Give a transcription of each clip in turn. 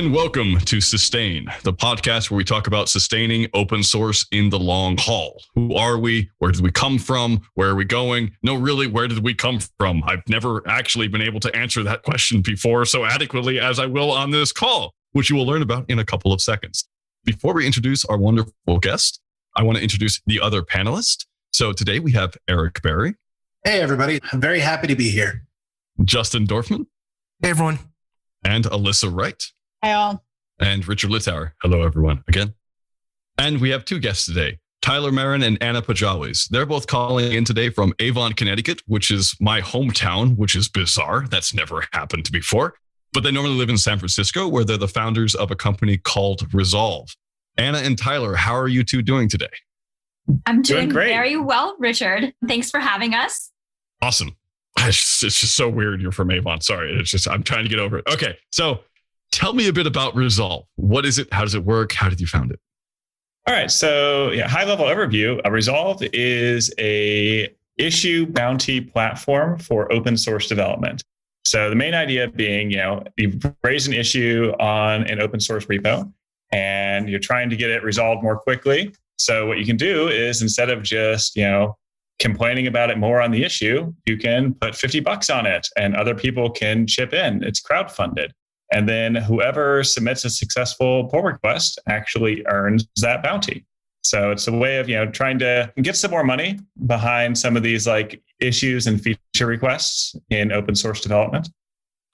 And welcome to Sustain, the podcast where we talk about sustaining open source in the long haul. Who are we? Where did we come from? Where are we going? No, really, where did we come from? I've never actually been able to answer that question before so adequately as I will on this call, which you will learn about in a couple of seconds. Before we introduce our wonderful guest, I want to introduce the other panelist. So today we have Eric Berry. Hey, everybody. I'm very happy to be here. Justin Dorfman. Hey, everyone. And Alyssa Wright. Hi, all. And Richard Littauer. Hello, everyone, again. And we have two guests today, Tyler Maran and Anna Pojawis. They're both calling in today from Avon, Connecticut, which is my hometown, which is bizarre. That's never happened before. But they normally live in San Francisco, where they're the founders of a company called Rysolv. Anna and Tyler, how are you two doing today? I'm doing great. Very well, Richard. Thanks for having us. Awesome. It's just so weird you're from Avon. Sorry. It's just, I'm trying to get over it. Okay. So tell me a bit about Rysolv. What is it? How does it work? How did you found it? All right. So high level overview. Rysolv is a issue bounty platform for open source development. So the main idea being, you raise an issue on an open source repo and you're trying to get it resolved more quickly. So what you can do is instead of just, complaining about it more on the issue, you can put $50 on it and other people can chip in. It's crowdfunded. And then whoever submits a successful pull request actually earns that bounty. So it's a way of, trying to get some more money behind some of these like issues and feature requests in open source development.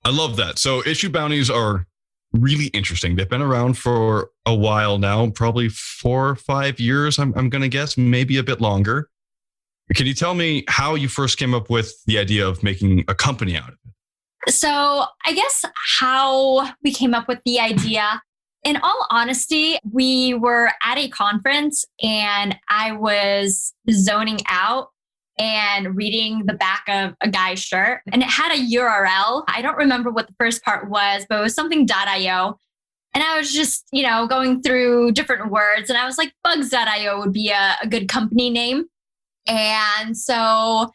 I love that. So issue bounties are really interesting. They've been around for a while now, probably 4 or 5 years, I'm going to guess, maybe a bit longer. Can you tell me how you first came up with the idea of making a company out of it? So I guess how we came up with the idea, in all honesty, we were at a conference and I was zoning out and reading the back of a guy's shirt and it had a URL. I don't remember what the first part was, but it was something .io. And I was just, going through different words and I was like, bugs.io would be a good company name. And so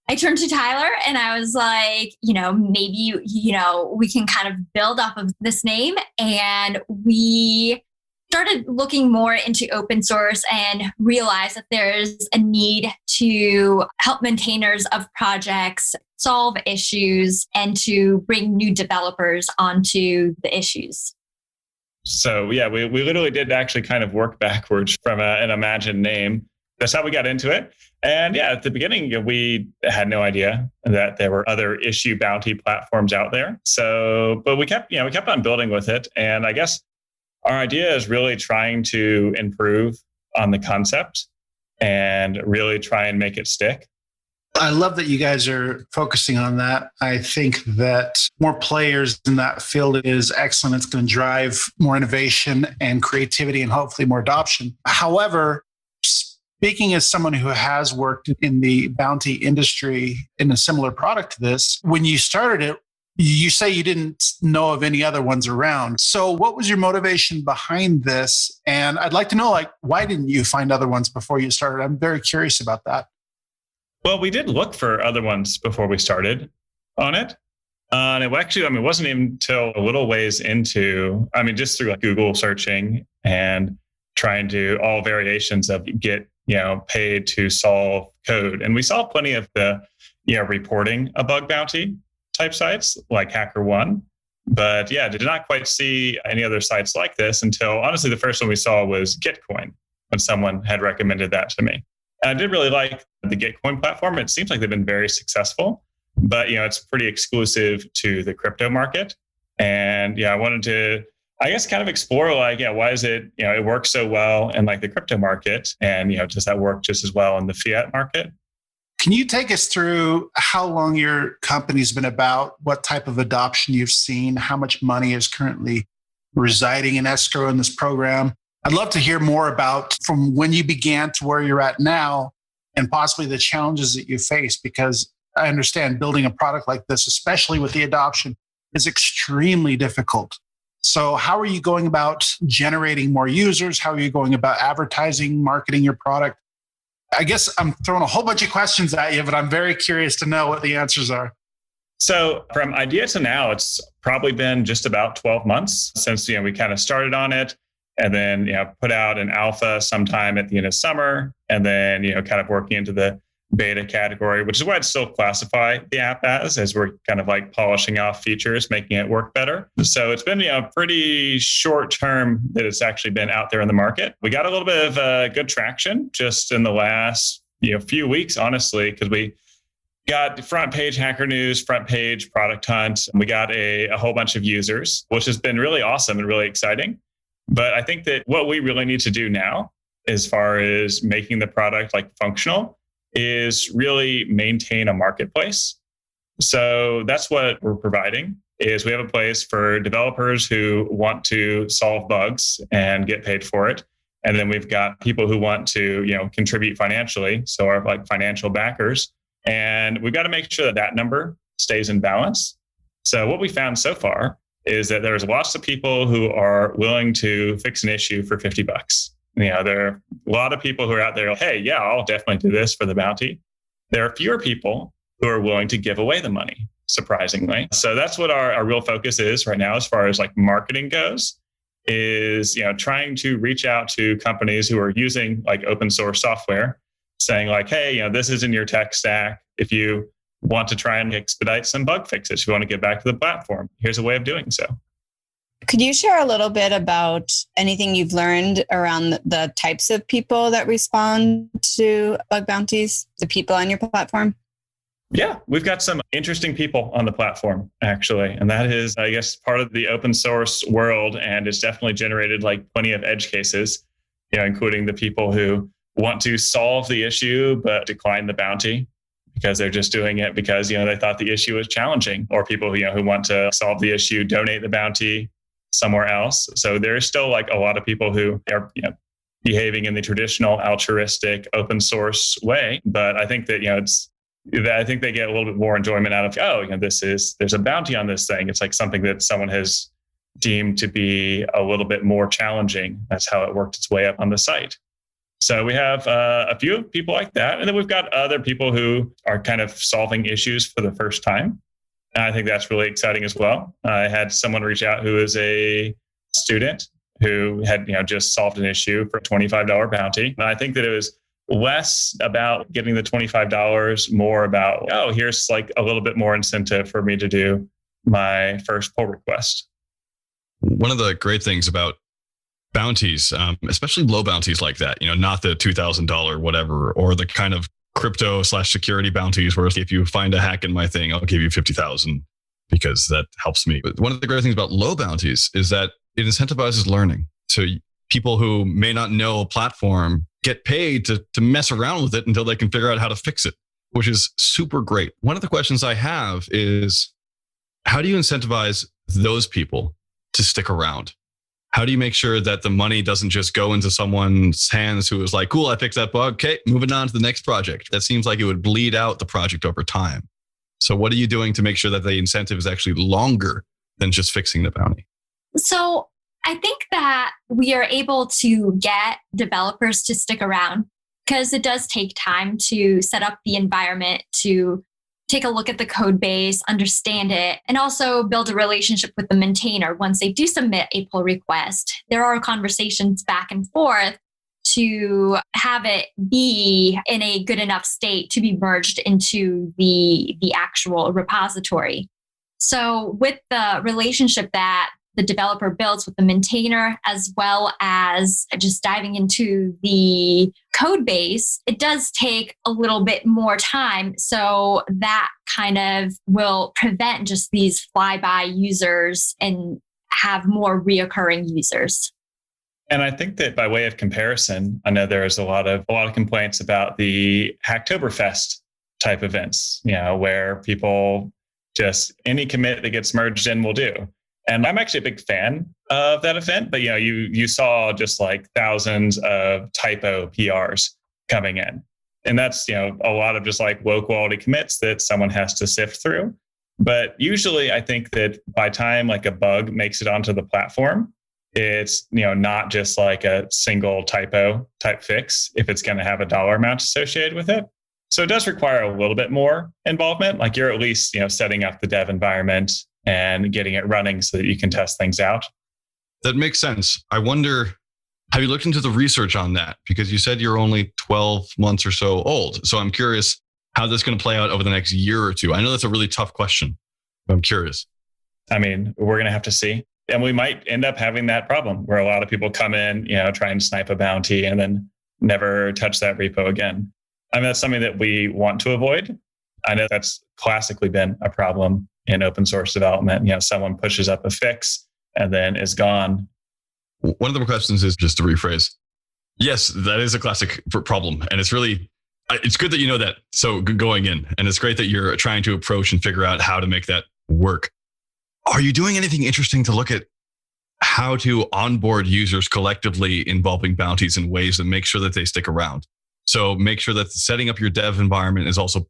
I turned to Tyler and I was like, maybe, we can kind of build off of this name. And we started looking more into open source and realized that there's a need to help maintainers of projects solve issues and to bring new developers onto the issues. So we literally did actually kind of work backwards from an imagined name. That's how we got into it. And at the beginning, we had no idea that there were other issue bounty platforms out there. So, but we kept on building with it. And I guess our idea is really trying to improve on the concept and really try and make it stick. I love that you guys are focusing on that. I think that more players in that field is excellent. It's going to drive more innovation and creativity and hopefully more adoption. However, speaking as someone who has worked in the bounty industry in a similar product to this, when you started it, you say you didn't know of any other ones around. So what was your motivation behind this? And I'd like to know, why didn't you find other ones before you started? I'm very curious about that. Well, we did look for other ones before we started on it. And it wasn't even until a little ways into, just through Google searching and trying to all variations of get paid to solve code. And we saw plenty of the, reporting a bug bounty type sites like HackerOne. But did not quite see any other sites like this until honestly, the first one we saw was Gitcoin when someone had recommended that to me. And I did really like the Gitcoin platform. It seems like they've been very successful, but it's pretty exclusive to the crypto market. And I wanted to kind of explore why is it, it works so well in the crypto market and, does that work just as well in the fiat market? Can you take us through how long your company's been about, what type of adoption you've seen, how much money is currently residing in escrow in this program? I'd love to hear more about from when you began to where you're at now and possibly the challenges that you face, because I understand building a product like this, especially with the adoption, is extremely difficult. So how are you going about generating more users? How are you going about advertising, marketing your product? I guess I'm throwing a whole bunch of questions at you, but I'm very curious to know what the answers are. So from idea to now, it's probably been just about 12 months since we kind of started on it, and then put out an alpha sometime at the end of summer, and then kind of working into the beta category, which is what I'd still classify the app as we're kind of like polishing off features, making it work better. So it's been pretty short term that it's actually been out there in the market. We got a little bit of good traction just in the last few weeks, honestly, because we got front page Hacker News, front page Product Hunt, and we got a whole bunch of users, which has been really awesome and really exciting. But I think that what we really need to do now, as far as making the product like functional, is really maintain a marketplace. So that's what we're providing, is we have a place for developers who want to solve bugs and get paid for it. And then we've got people who want to, contribute financially. So our like financial backers. And we've got to make sure that that number stays in balance. So what we found so far is that there's lots of people who are willing to fix an issue for $50. There are a lot of people who are out there, hey, yeah, I'll definitely do this for the bounty. There are fewer people who are willing to give away the money, surprisingly. So that's what our real focus is right now, as far as like marketing goes, is trying to reach out to companies who are using like open source software, saying like, hey, this is in your tech stack. If you want to try and expedite some bug fixes, if you want to get back to the platform, here's a way of doing so. Could you share a little bit about anything you've learned around the types of people that respond to bug bounties, the people on your platform? Yeah, we've got some interesting people on the platform, actually. And that is, I guess, part of the open source world. And it's definitely generated like plenty of edge cases, including the people who want to solve the issue, but decline the bounty because they're just doing it because, they thought the issue was challenging, or people who want to solve the issue, donate the bounty somewhere else. So there's still like a lot of people who are, behaving in the traditional altruistic open source way. But I think that, I think they get a little bit more enjoyment out of, there's a bounty on this thing. It's like something that someone has deemed to be a little bit more challenging. That's how it worked its way up on the site. So we have a few people like that. And then we've got other people who are kind of solving issues for the first time. And I think that's really exciting as well. I had someone reach out who is a student who had just solved an issue for a $25 bounty. And I think that it was less about getting the $25, more about, here's like a little bit more incentive for me to do my first pull request. One of the great things about bounties, especially low bounties like that, not the $2,000 whatever, or the kind of crypto/security bounties where if you find a hack in my thing, I'll give you 50,000 because that helps me. But one of the great things about low bounties is that it incentivizes learning. So people who may not know a platform get paid to mess around with it until they can figure out how to fix it, which is super great. One of the questions I have is, how do you incentivize those people to stick around? How do you make sure that the money doesn't just go into someone's hands who is like, cool, I fixed that bug. Okay, moving on to the next project. That seems like it would bleed out the project over time. So what are you doing to make sure that the incentive is actually longer than just fixing the bounty? So I think that we are able to get developers to stick around because it does take time to set up the environment, to take a look at the code base, understand it, and also build a relationship with the maintainer. Once they do submit a pull request, there are conversations back and forth to have it be in a good enough state to be merged into the actual repository. So with the relationship that the developer builds with the maintainer, as well as just diving into the code base, it does take a little bit more time. So that kind of will prevent just these flyby users and have more reoccurring users. And I think that by way of comparison, I know there's a lot of complaints about the Hacktoberfest type events, where people just any commit that gets merged in will do. And I'm actually a big fan of that event, but you saw just like thousands of typo PRs coming in. And that's, a lot of just like low quality commits that someone has to sift through. But usually I think that by time like a bug makes it onto the platform, it's, not just like a single typo type fix if it's going to have a dollar amount associated with it. So it does require a little bit more involvement. Like you're at least, setting up the dev environment and getting it running so that you can test things out. That makes sense. I wonder, have you looked into the research on that? Because you said you're only 12 months or so old. So I'm curious how this is going to play out over the next year or two. I know that's a really tough question, but I'm curious. I mean, we're going to have to see. And we might end up having that problem where a lot of people come in, try and snipe a bounty and then never touch that repo again. I mean, that's something that we want to avoid. I know that's classically been a problem in open source development. Someone pushes up a fix and then is gone. One of the questions is, just to rephrase, yes, that is a classic problem. And it's good that you know that. So going in, and it's great that you're trying to approach and figure out how to make that work. Are you doing anything interesting to look at how to onboard users collectively involving bounties in ways that make sure that they stick around? So make sure that setting up your dev environment is also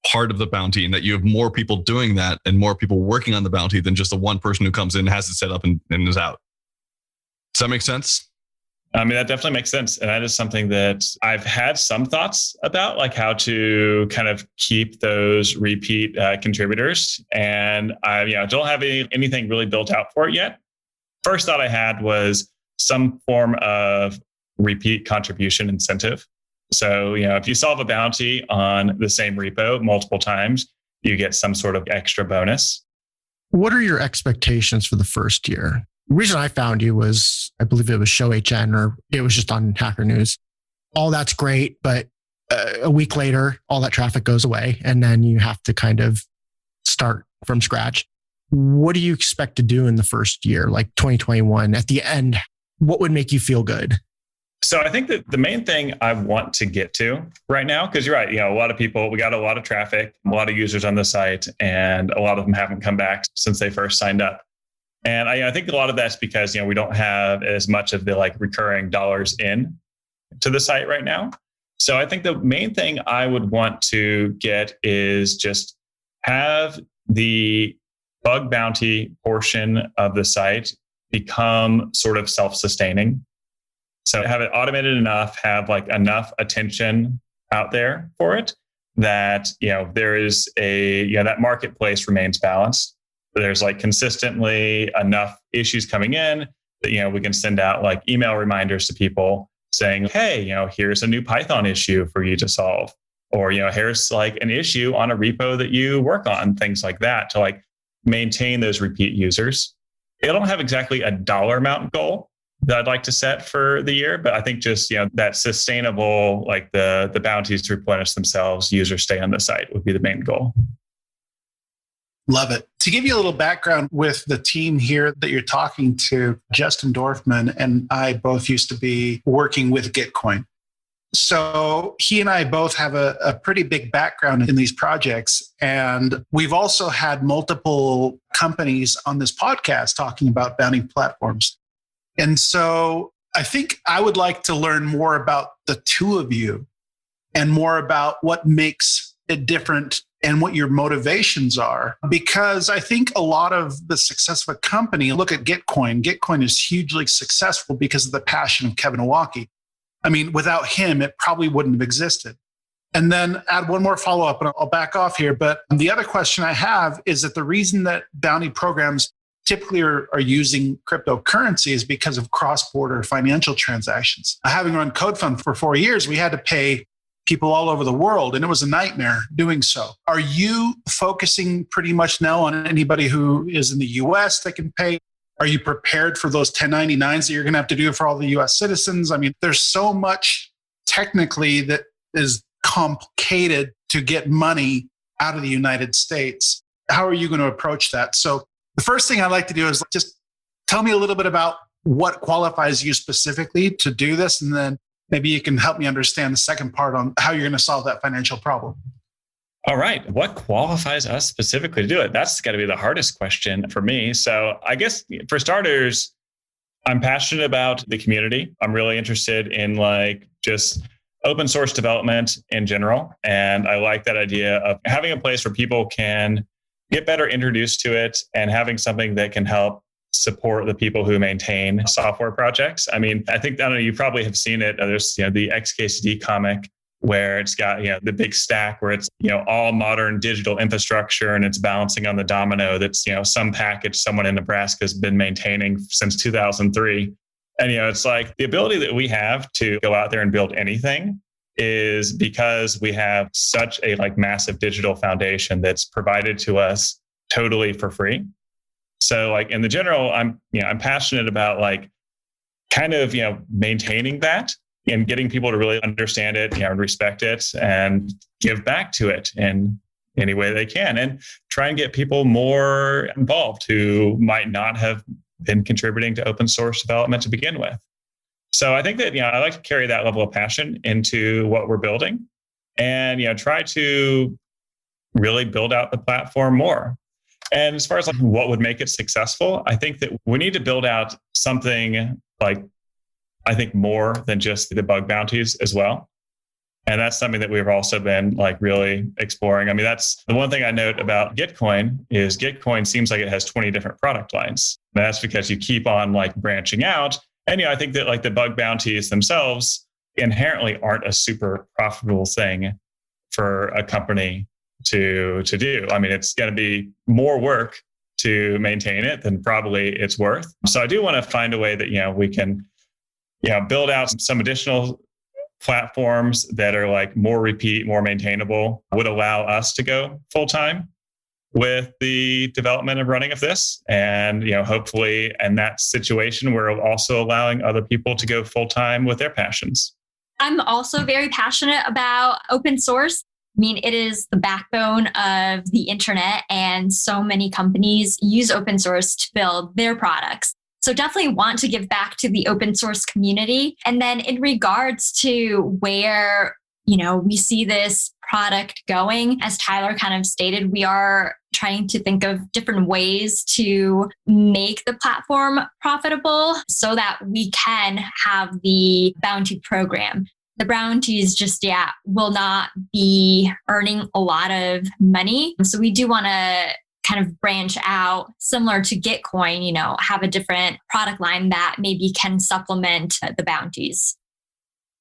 part of the bounty and that you have more people doing that and more people working on the bounty than just the one person who comes in, has it set up and is out. Does that make sense? I mean, that definitely makes sense. And that is something that I've had some thoughts about, like how to kind of keep those repeat contributors. And I don't have anything really built out for it yet. First thought I had was some form of repeat contribution incentive. So, if you solve a bounty on the same repo multiple times, you get some sort of extra bonus. What are your expectations for the first year? The reason I found you was, I believe it was Show HN, or it was just on Hacker News. All that's great, but a week later, all that traffic goes away, and then you have to kind of start from scratch. What do you expect to do in the first year, like 2021? At the end, what would make you feel good? So I think that the main thing I want to get to right now, because you're right, a lot of people, we got a lot of traffic, a lot of users on the site, and a lot of them haven't come back since they first signed up. And I think a lot of that's because, we don't have as much of the recurring dollars in to the site right now. So I think the main thing I would want to get is just have the bug bounty portion of the site become sort of self-sustaining. So have it automated enough, have enough attention out there for it that, there is that marketplace remains balanced. There's consistently enough issues coming in that, we can send out email reminders to people saying, hey, here's a new Python issue for you to solve. Or, here's an issue on a repo that you work on, things like that to maintain those repeat users. I don't have exactly a dollar amount goal that I'd like to set for the year, but I think just, that sustainable, the bounties to replenish themselves, users stay on the site would be the main goal. Love it. To give you a little background with the team here that you're talking to, Justin Dorfman and I both used to be working with Gitcoin. So he and I both have a pretty big background in these projects. And we've also had multiple companies on this podcast talking about bounty platforms. And so I think I would like to learn more about the two of you and more about what makes it different and what your motivations are. Because I think a lot of the success of a company, look at Gitcoin. Gitcoin is hugely successful because of the passion of Kevin Iwaki. I mean, without him, it probably wouldn't have existed. And then add one more follow-up, and I'll back off here. But the other question I have is that the reason that bounty programs typically are using cryptocurrency is because of cross-border financial transactions. Having run CodeFund for 4 years, we had to pay people all over the world, and it was a nightmare doing so. Are you focusing pretty much now on anybody who is in the US that can pay? Are you prepared for those 1099s that you're going to have to do for all the US citizens? I mean, there's so much technically that is complicated to get money out of the United States. How are you going to approach that? So the first thing I'd like to do is just tell me a little bit about what qualifies you specifically to do this, and then maybe you can help me understand the second part on how you're going to solve that financial problem. All right. What qualifies us specifically to do it? That's got to be the hardest question for me. So I guess for starters, I'm passionate about the community. I'm really interested in just open source development in general. And I like that idea of having a place where people can get better introduced to it and having something that can help support the people who maintain software projects. I mean, I don't know, you probably have seen it. There's the XKCD comic where it's got, the big stack where it's, all modern digital infrastructure and it's balancing on the domino that's, some package someone in Nebraska has been maintaining since 2003. And, it's like the ability that we have to go out there and build anything is because we have such a massive digital foundation that's provided to us totally for free. So in the general, I'm passionate about maintaining that and getting people to really understand it, and respect it and give back to it in any way they can, and try and get people more involved who might not have been contributing to open source development to begin with. So I think that, I like to carry that level of passion into what we're building and, try to really build out the platform more. And as far as what would make it successful, I think that we need to build out something more than just the bug bounties as well. And that's something that we've also been really exploring. I mean, that's the one thing I note about Gitcoin is Gitcoin seems like it has 20 different product lines. And that's because you keep on branching out. And, I think that the bug bounties themselves inherently aren't a super profitable thing for a company to do. I mean, it's going to be more work to maintain it than probably it's worth. So I do want to find a way that, we can, build out some additional platforms that are more repeat, more maintainable, would allow us to go full time with the development and running of this. And, hopefully in that situation, we're also allowing other people to go full time with their passions. I'm also very passionate about open source. I mean, it is the backbone of the internet, and so many companies use open source to build their products. So definitely want to give back to the open source community. And then in regards to where, we see this product going, as Tyler kind of stated, we are trying to think of different ways to make the platform profitable so that we can have the bounty program. The bounties just will not be earning a lot of money. So we do want to kind of branch out, similar to Gitcoin, have a different product line that maybe can supplement the bounties.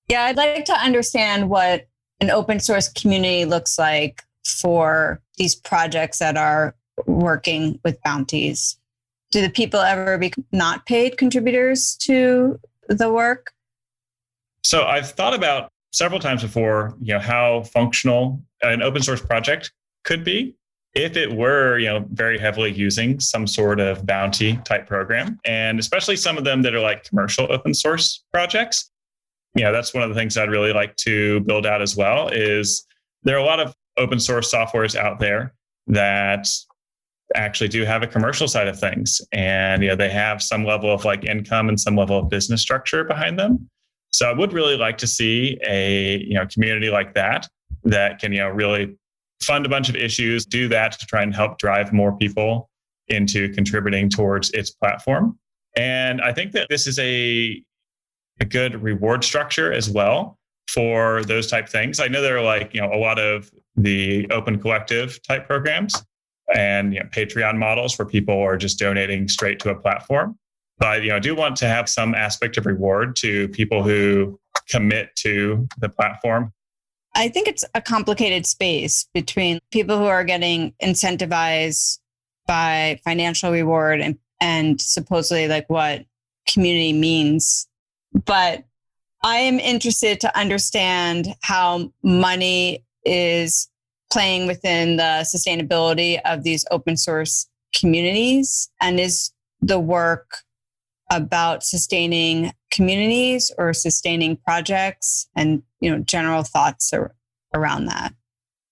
Yeah, I'd like to understand what an open source community looks like for these projects that are working with bounties. Do the people ever be not paid contributors to the work? So I've thought about several times before, how functional an open source project could be if it were, very heavily using some sort of bounty type program. And especially some of them that are commercial open source projects. That's one of the things I'd really like to build out as well, is there are a lot of open source softwares out there that actually do have a commercial side of things. And, they have some level of income and some level of business structure behind them. So I would really like to see a, community like that can, really fund a bunch of issues, do that to try and help drive more people into contributing towards its platform. And I think that this is a good reward structure as well for those type things. I know there are a lot of the open collective type programs and Patreon models where people are just donating straight to a platform. But I do want to have some aspect of reward to people who commit to the platform. I think it's a complicated space between people who are getting incentivized by financial reward and supposedly what community means. But I am interested to understand how money is playing within the sustainability of these open source communities, and is the work about sustaining communities or sustaining projects, and general thoughts around that.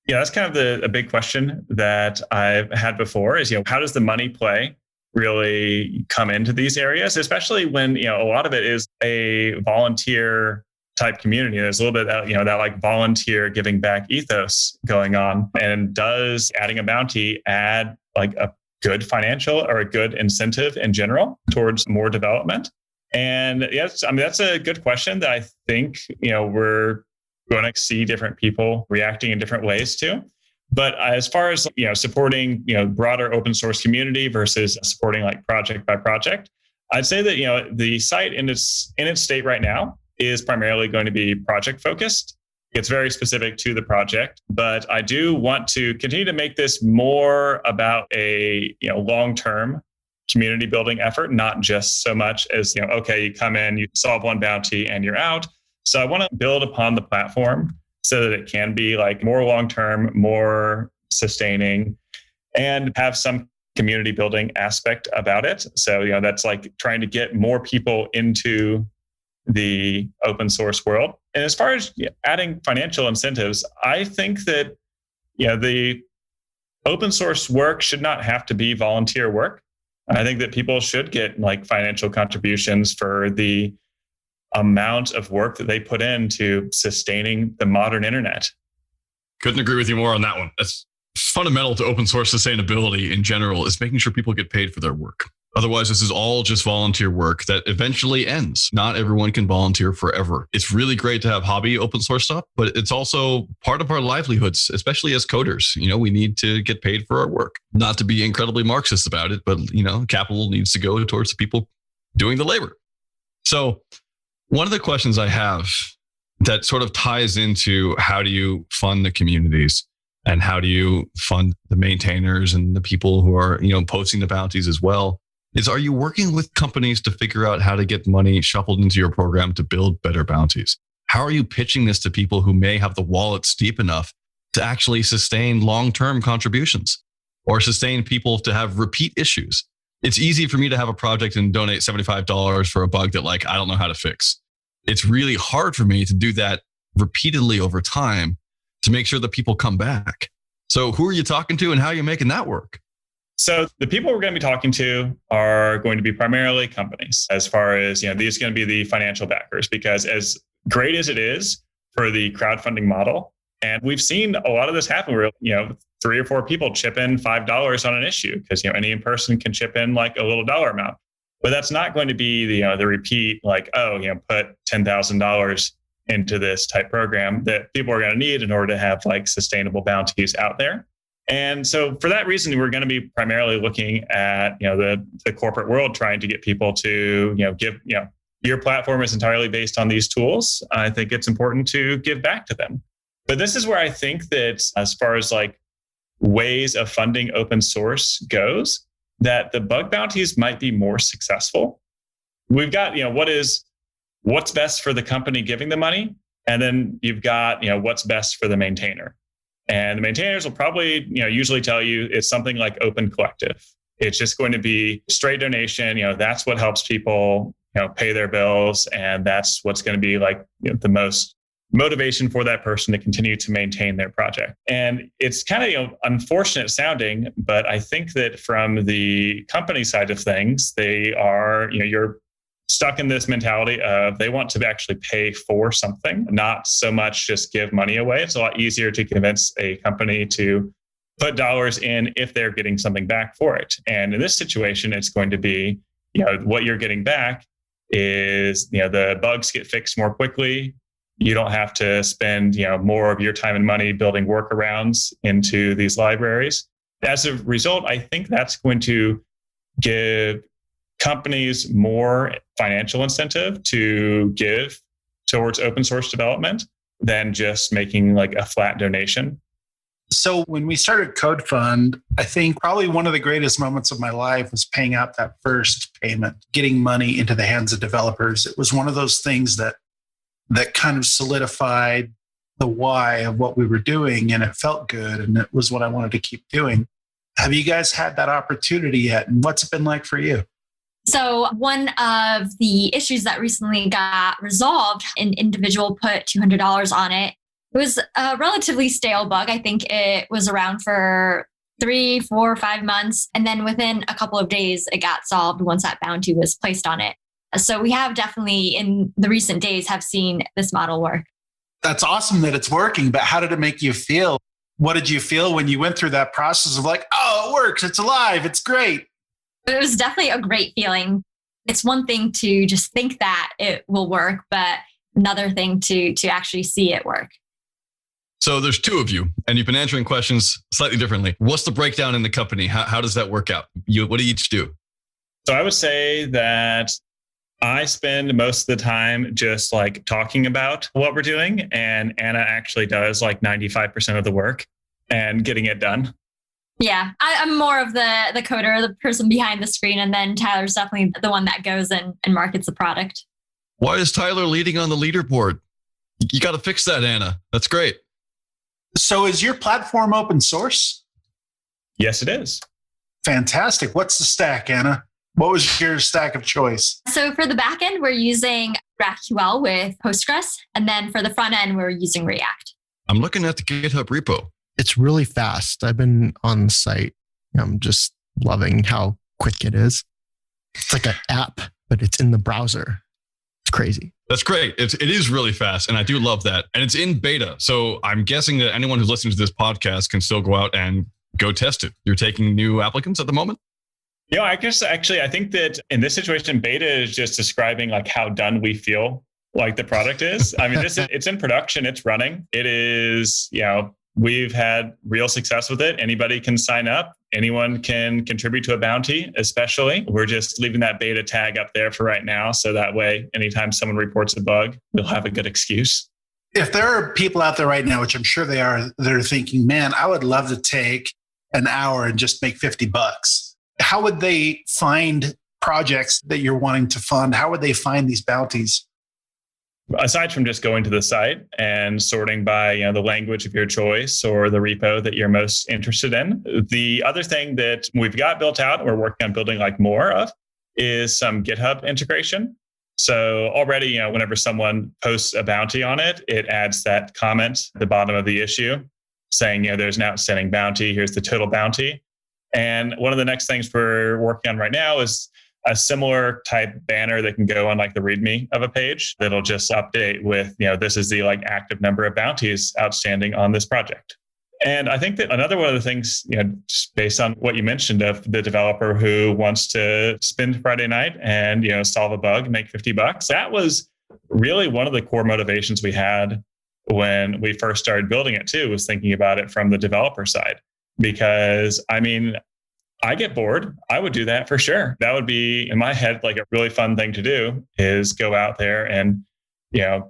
Yeah, that's kind of a big question that I've had before is, how does the money play really come into these areas, especially when, a lot of it is a volunteer type community. There's a little bit of, that volunteer giving back ethos going on. And does adding a bounty add a good financial or a good incentive in general towards more development? And yes, that's a good question that I think, we're going to see different people reacting in different ways to. But as far as, supporting, broader open source community versus supporting project by project, I'd say that, the site in its state right now is primarily going to be project focused. It's very specific to the project, but I do want to continue to make this more about a long-term community building effort, not just so much as, okay, you come in, you solve one bounty and you're out. So I want to build upon the platform so that it can be like more long-term, more sustaining, and have some community building aspect about it. So, that's like trying to get more people into the open source world. And as far as adding financial incentives, I think that, the open source work should not have to be volunteer work. I think that people should get like financial contributions for the amount of work that they put into sustaining the modern internet. Couldn't agree with you more on that one. That's fundamental to open source sustainability in general, is making sure people get paid for their work. Otherwise, this is all just volunteer work that eventually ends. Not everyone can volunteer forever. It's really great to have hobby open source stuff, but it's also part of our livelihoods, especially as coders. We need to get paid for our work. Not to be incredibly Marxist about it, but, capital needs to go towards the people doing the labor. So one of the questions I have that sort of ties into how do you fund the communities and how do you fund the maintainers and the people who are, posting the bounties as well, is are you working with companies to figure out how to get money shuffled into your program to build better bounties? How are you pitching this to people who may have the wallets deep enough to actually sustain long-term contributions or sustain people to have repeat issues? It's easy for me to have a project and donate $75 for a bug that I don't know how to fix. It's really hard for me to do that repeatedly over time to make sure that people come back. So who are you talking to and how are you making that work? So the people we're going to be talking to are going to be primarily companies, as far as, these are going to be the financial backers, because as great as it is for the crowdfunding model, and we've seen a lot of this happen where, 3 or 4 people chip in $5 on an issue because, any person can chip in like a little dollar amount, but that's not going to be the repeat, put $10,000 into this type program that people are going to need in order to have sustainable bounties out there. And so for that reason, we're going to be primarily looking at, the corporate world, trying to get people to, give, your platform is entirely based on these tools. I think it's important to give back to them. But this is where I think that as far as ways of funding open source goes, that the bug bounties might be more successful. We've got, what's best for the company giving the money. And then you've got, what's best for the maintainer. And the maintainers will probably, usually tell you it's something like Open Collective. It's just going to be straight donation. That's what helps people, pay their bills. And that's what's going to be the most motivation for that person to continue to maintain their project. And it's kind of, unfortunate sounding, but I think that from the company side of things, they are, you're stuck in this mentality of they want to actually pay for something, not so much just give money away. It's a lot easier to convince a company to put dollars in if they're getting something back for it. And in this situation, it's going to be, what you're getting back is, the bugs get fixed more quickly. You don't have to spend, more of your time and money building workarounds into these libraries. As a result, I think that's going to give companies more financial incentive to give towards open source development than just making a flat donation. So when we started Code Fund, I think probably one of the greatest moments of my life was paying out that first payment, getting money into the hands of developers. It was one of those things that kind of solidified the why of what we were doing, and it felt good, and it was what I wanted to keep doing. Have you guys had that opportunity yet? And what's it been like for you? So one of the issues that recently got resolved, an individual put $200 on it. It was a relatively stale bug. I think it was around for 3, 4, 5 months. And then within a couple of days, it got solved once that bounty was placed on it. So we have definitely in the recent days have seen this model work. That's awesome that it's working, but how did it make you feel? What did you feel when you went through that process of oh, it works, it's alive, it's great? It was definitely a great feeling. It's one thing to just think that it will work, but another thing to actually see it work. So there's 2 of you, and you've been answering questions slightly differently. What's the breakdown in the company? How does that work out? What do you each do? So I would say that I spend most of the time just like talking about what we're doing. And Anna actually does like 95% of the work and getting it done. Yeah, I'm more of the coder, the person behind the screen. And then Tyler's definitely the one that goes and markets the product. Why is Tyler leading on the leaderboard? You got to fix that, Anna. That's great. So is your platform open source? Yes, it is. Fantastic. What's the stack, Anna? What was your stack of choice? So for the back end, we're using GraphQL with Postgres. And then for the front end, we're using React. I'm looking at the GitHub repo. It's really fast. I've been on the site. I'm just loving how quick it is. It's like an app, but it's in the browser. It's crazy. That's great. It is really fast. And I do love that. And it's in beta. So I'm guessing that anyone who's listening to this podcast can still go out and go test it. You're taking new applicants at the moment? Yeah, I guess actually, I think that in this situation, beta is just describing like how done we feel like the product is. I mean, it's in production, it's running. It is, we've had real success with it. Anybody can sign up. Anyone can contribute to a bounty, especially. We're just leaving that beta tag up there for right now. So that way, anytime someone reports a bug, we'll have a good excuse. If there are people out there right now, which I'm sure they are, they're thinking, man, I would love to take an hour and just make $50. How would they find projects that you're wanting to fund? How would they find these bounties? Aside from just going to the site and sorting by the language of your choice or the repo that you're most interested in, the other thing that we've got built out and we're working on building like more of is some GitHub integration. So already, whenever someone posts a bounty on it, it adds that comment at the bottom of the issue saying, there's an outstanding bounty. Here's the total bounty. And one of the next things we're working on right now is a similar type banner that can go on like the README of a page that'll just update with, this is the like active number of bounties outstanding on this project. And I think that another one of the things, just based on what you mentioned of the developer who wants to spend Friday night and, solve a bug, make $50, that was really one of the core motivations we had when we first started building it too, was thinking about it from the developer side. Because I get bored. I would do that for sure. That would be in my head, like a really fun thing to do is go out there and,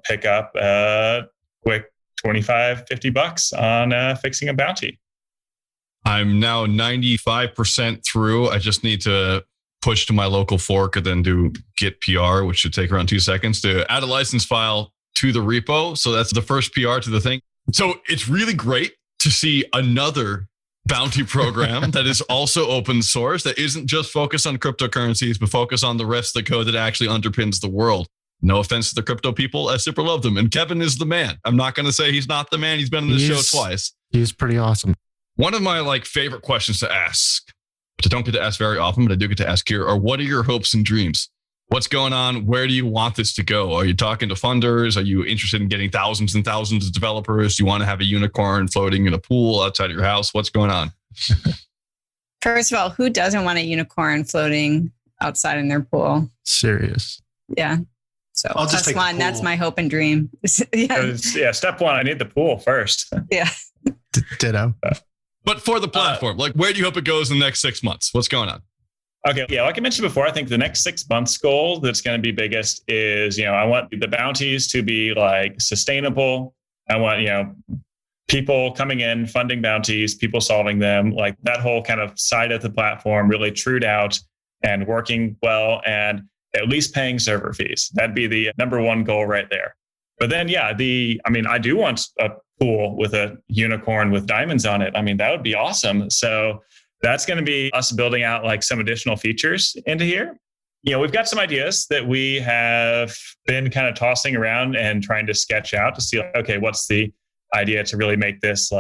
pick up a quick $25, $50 on fixing a bounty. I'm now 95% through. I just need to push to my local fork and then do git PR, which should take around 2 seconds to add a license file to the repo. So that's the first PR to the thing. So it's really great to see another bounty program that is also open source, that isn't just focused on cryptocurrencies, but focus on the rest of the code that actually underpins the world. No offense to the crypto people. I super love them. And Kevin is the man. I'm not going to say he's not the man. He's been on the show twice. He's pretty awesome. One of my favorite questions to ask, which I don't get to ask very often, but I do get to ask here, are what are your hopes and dreams? What's going on? Where do you want this to go? Are you talking to funders? Are you interested in getting thousands and thousands of developers? Do you want to have a unicorn floating in a pool outside of your house? What's going on? First of all, who doesn't want a unicorn floating outside in their pool? Serious. Yeah. So I'll just that's one. That's my hope and dream. Yeah. Step one, I need the pool first. Yeah. Ditto. But for the platform, where do you hope it goes in the next 6 months? What's going on? Okay. Yeah. Like I mentioned before, I think the next 6 months goal that's going to be biggest is, I want the bounties to be sustainable. I want, people coming in, funding bounties, people solving them, like that whole kind of side of the platform really trued out and working well and at least paying server fees. That'd be the number one goal right there. But then, I do want a pool with a unicorn with diamonds on it. That would be awesome. So that's going to be us building out some additional features into here. We've got some ideas that we have been kind of tossing around and trying to sketch out to see, okay, what's the idea to really make this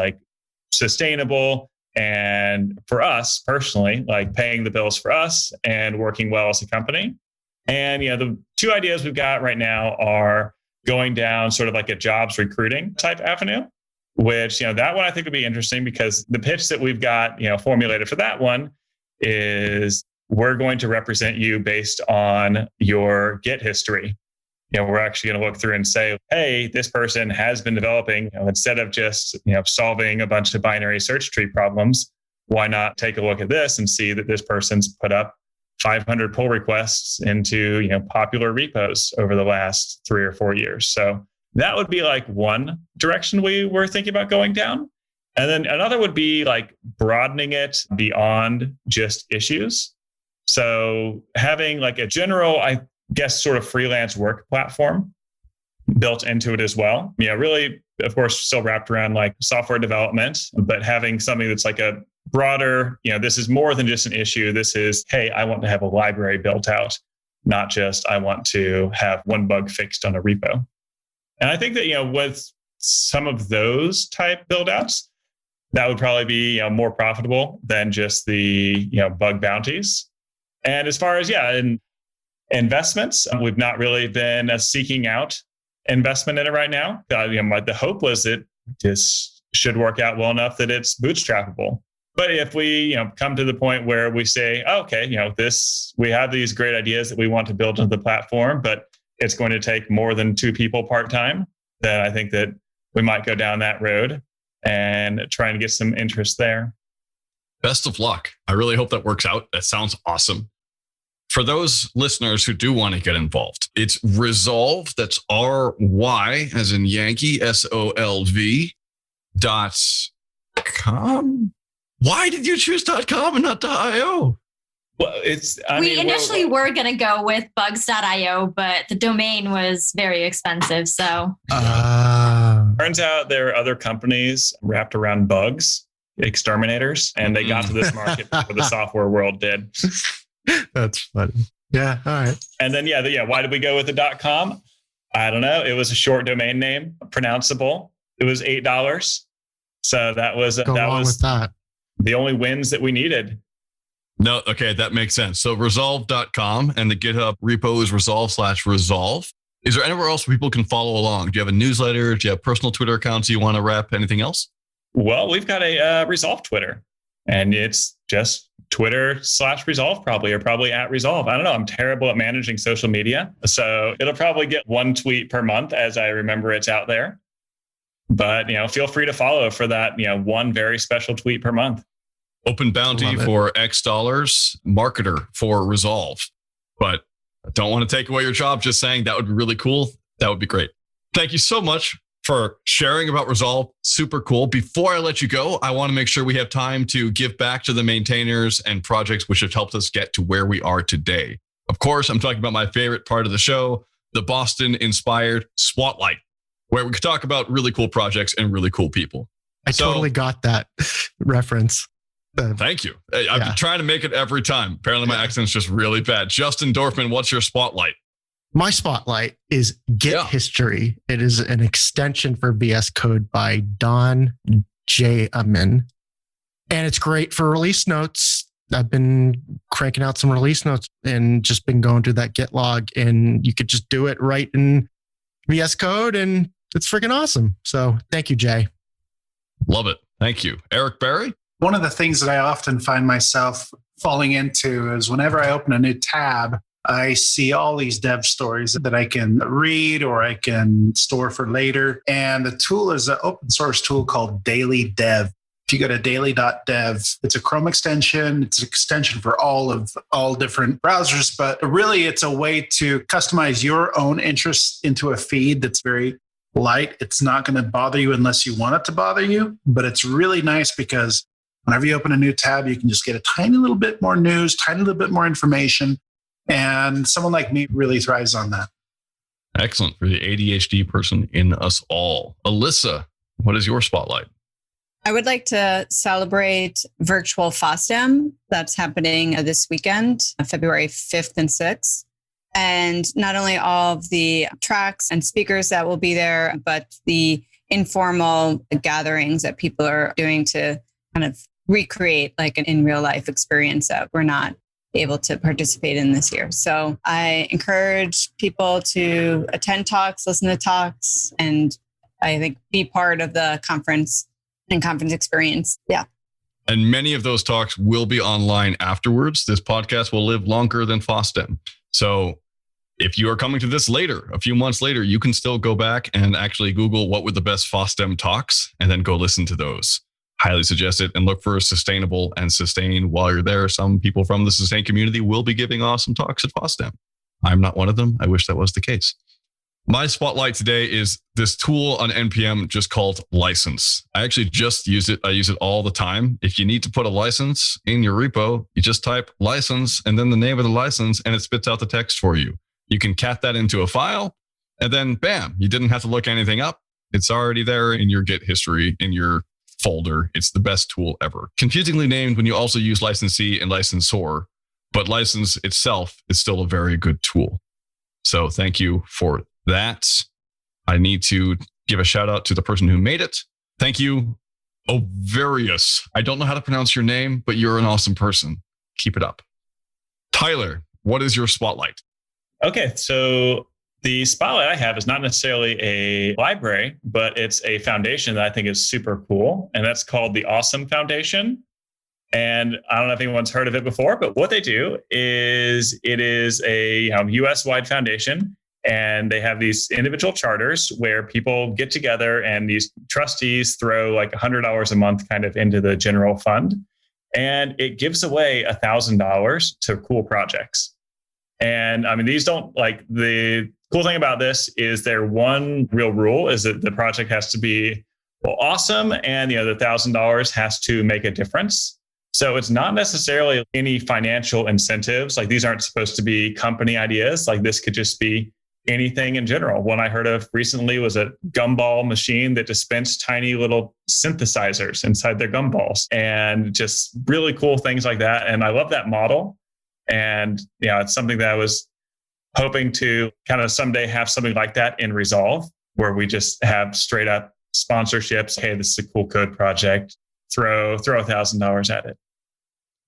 sustainable and for us personally, paying the bills for us and working well as a company. And, the two ideas we've got right now are going down sort of a jobs recruiting type avenue, which, that one I think would be interesting because the pitch that we've got, formulated for that one is we're going to represent you based on your Git history. We're actually going to look through and say, hey, this person has been developing, instead of just, solving a bunch of binary search tree problems, why not take a look at this and see that this person's put up 500 pull requests into, popular repos over the last 3 or 4 years. So that would be like one direction we were thinking about going down. And then another would be like broadening it beyond just issues. So having like a general, I guess, sort of freelance work platform built into it as well. Really, of course, still wrapped around like software development, but having something that's like a broader, this is more than just an issue. This is, hey, I want to have a library built out, not just I want to have one bug fixed on a repo. And I think that, with some of those type build outs, that would probably be more profitable than just the bug bounties. And as far as in investments, we've not really been seeking out investment in it right now. The hope was it just should work out well enough that it's bootstrappable. But if we come to the point where we say, okay, we have these great ideas that we want to build into the platform, but it's going to take more than 2 people part-time, then I think that we might go down that road and try and get some interest there. Best of luck. I really hope that works out. That sounds awesome. For those listeners who do want to get involved, it's Rysolv. That's RY as in Yankee, SOLV.com. Why did you choose .com and not .io? Well, we initially were going to go with bugs.io, but the domain was very expensive. So turns out there are other companies wrapped around bugs, exterminators, and they got to this market before the software world did. That's funny. Yeah. All right. And then, why did we go with the .com? I don't know. It was a short domain name, pronounceable. It was $8. So that was with that. The only wins that we needed. No, okay, that makes sense. So Rysolv.com and the GitHub repo is Rysolv/Rysolv. Is there anywhere else people can follow along? Do you have a newsletter? Do you have personal Twitter accounts you want to rep? Anything else? Well, we've got a Rysolv Twitter, and it's just Twitter/Rysolv probably, or probably at Rysolv. I don't know. I'm terrible at managing social media. So it'll probably get 1 tweet per month as I remember it's out there. But, feel free to follow for that, one very special tweet per month. Open bounty for X dollars, marketer for Rysolv. But I don't want to take away your job, just saying that would be really cool. That would be great. Thank you so much for sharing about Rysolv. Super cool. Before I let you go, I want to make sure we have time to give back to the maintainers and projects which have helped us get to where we are today. Of course, I'm talking about my favorite part of the show, the Boston-inspired Spotlight, where we could talk about really cool projects and really cool people. I totally got that reference. Thank you. I've been trying to make it every time. Apparently my accent's just really bad. Justin Dorfman, what's your Spotlight? My Spotlight is Git History. It is an extension for VS Code by Don J. Amin. And it's great for release notes. I've been cranking out some release notes and just been going through that Git log, and you could just do it right in VS Code, and it's freaking awesome. So thank you, Jay. Love it. Thank you. Eric Barry? One of the things that I often find myself falling into is whenever I open a new tab, I see all these dev stories that I can read or I can store for later. And the tool is an open source tool called Daily Dev. If you go to daily.dev, it's a Chrome extension. It's an extension for all different browsers, but really it's a way to customize your own interests into a feed that's very light. It's not going to bother you unless you want it to bother you, but it's really nice because whenever you open a new tab, you can just get a tiny little bit more news, tiny little bit more information. And someone like me really thrives on that. Excellent. For the ADHD person in us all. Alyssa, what is your Spotlight? I would like to celebrate virtual FOSDEM that's happening this weekend, February 5th and 6th. And not only all of the tracks and speakers that will be there, but the informal gatherings that people are doing to kind of recreate like an in real life experience that we're not able to participate in this year. So I encourage people to attend talks, listen to talks, and I think be part of the conference and conference experience. Yeah. And many of those talks will be online afterwards. This podcast will live longer than FOSDEM. So if you are coming to this later, a few months later, you can still go back and actually Google what were the best FOSDEM talks and then go listen to those. highly suggest it, and look for sustainable and sustain while you're there. Some people from the sustain community will be giving awesome talks at FOSDEM. I'm not one of them. I wish that was the case. My spotlight today is this tool on NPM just called License. I actually just use it. I use it all the time. If you need to put a license in your repo, you just type license and then the name of the license, and it spits out the text for you. You can cat that into a file, and then bam, you didn't have to look anything up. It's already there in your Git history, in your folder. It's the best tool ever. Confusingly named when you also use licensee and licensor, but license itself is still a very good tool. So thank you for that. I need to give a shout out to the person who made it. Thank you, Ovarius. I don't know how to pronounce your name, but you're an awesome person. Keep it up. Tyler, what is your spotlight? Okay, so the spotlight I have is not necessarily a library, but it's a foundation that I think is super cool. And that's called the Awesome Foundation. And I don't know if anyone's heard of it before, but what they do is it is a US-wide foundation. And they have these individual charters where people get together and these trustees throw like $100 a month kind of into the general fund. And it gives away $1,000 to cool projects. And I mean, these don't like the cool thing about this is their one real rule is that the project has to be awesome. And the $1,000 has to make a difference. So it's not necessarily any financial incentives. Like these aren't supposed to be company ideas. Like this could just be anything in general. One I heard of recently was a gumball machine that dispensed tiny little synthesizers inside their gumballs, and just really cool things like that. And I love that model. And it's something that I was hoping to kind of someday have something like that in Rysolv, where we just have straight up sponsorships. Hey, this is a cool code project. Throw $1,000 at it.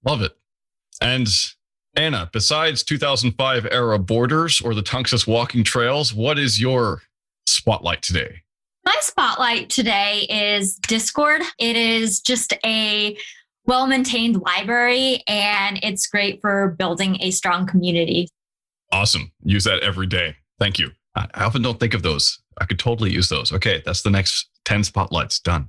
Love it. And Anna, besides 2005 era borders or the Tunxus walking trails, what is your spotlight today? My spotlight today is Discord. It is just a well-maintained library, and it's great for building a strong community. Awesome. Use that every day. Thank you. I often don't think of those. I could totally use those. Okay, that's the next 10 spotlights. Done.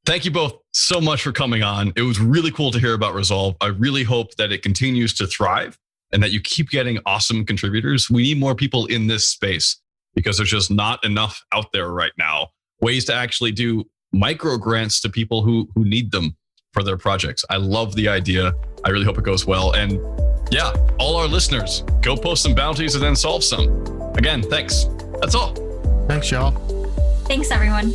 Thank you both so much for coming on. It was really cool to hear about Rysolv. I really hope that it continues to thrive and that you keep getting awesome contributors. We need more people in this space because there's just not enough out there right now. Ways to actually do micro grants to people who need them for their projects. I love the idea. I really hope it goes well. And yeah, all our listeners, go post some bounties and then solve some. Again, thanks. That's all. Thanks, y'all. Thanks, everyone.